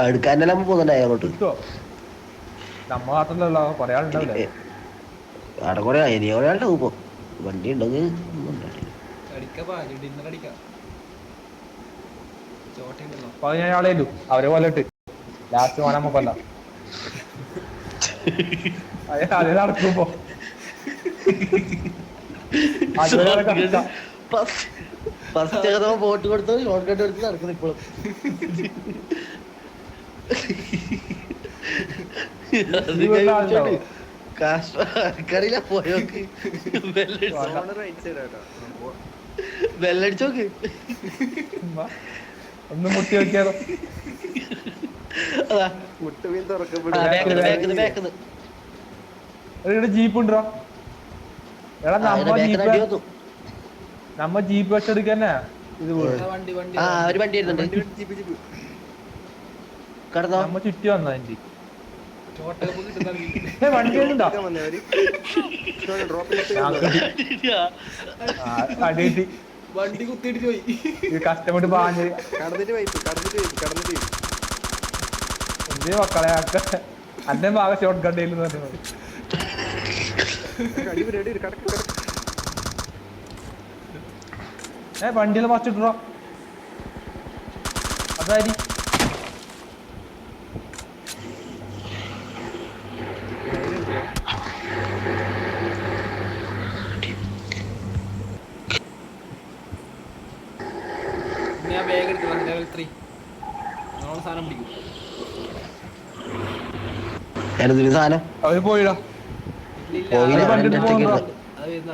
എടുക്കാനെല്ലാം പോകുന്നുണ്ടായി അങ്ങോട്ട്. കിട്ടോ നമ്മ മാത്രല്ലല്ലോ കൊറേ ആളുണ്ടാവില്ലേ. അവിടെ കൊറേ ഇനി കൊറേ ആളുണ്ടാവും ഇപ്പൊ. വണ്ടി ഉണ്ടെങ്കിൽ ആളേലും അവരെ കൊല്ലട്ട് ലാസ്റ്റ് ഓനെ നമ്മ കൊല്ലാം. അത് നടക്കുമ്പോ അതുവരെ കഷ്ടം. ഫസ്റ്റ് ബോട്ട് കൊടുത്ത് ഷോർട്ട് കട്ട് എടുത്ത് നടക്കുന്നു ഇപ്പോഴും. ഈ വീട്ടിൽ ആളുണ്ടാവോ? കാശ്മീരില പോയോക്ക് ബെല്ലടിച്ചോക്ക് ഒന്ന് മുട്ടി നോക്കിയാലോ. ജീപ്പ് ഉണ്ടോ എടാ? നമ്മ ജീപ്പ് വെച്ചെടുക്കന്നെ ഇത് ഒരു വണ്ടി വരുന്നുണ്ട്. നമ്മ ചുറ്റി വന്ന എന്റെ വണ്ടി വരുന്നുണ്ടോ? അടിയിട്ട് വണ്ടി കുത്തിയിട്ട് പോയി. കഷ്ടപ്പെട്ട് പാഞ്ഞ് എന്ത് മക്കളെ അന്നെ ഭാഗം ഷോട്ട് കണ്ടേലും പറഞ്ഞു. വണ്ടിയിൽ മറിച്ചിട്ടോ അതായി. ഞാൻ വേഗം എടുക്കണം. ലെവൽ 3 നമ്മളെ സാധനം പിടിക്കും. സാധനം അവര് പോയിടാ. പോയില്ല. അത് വരുന്ന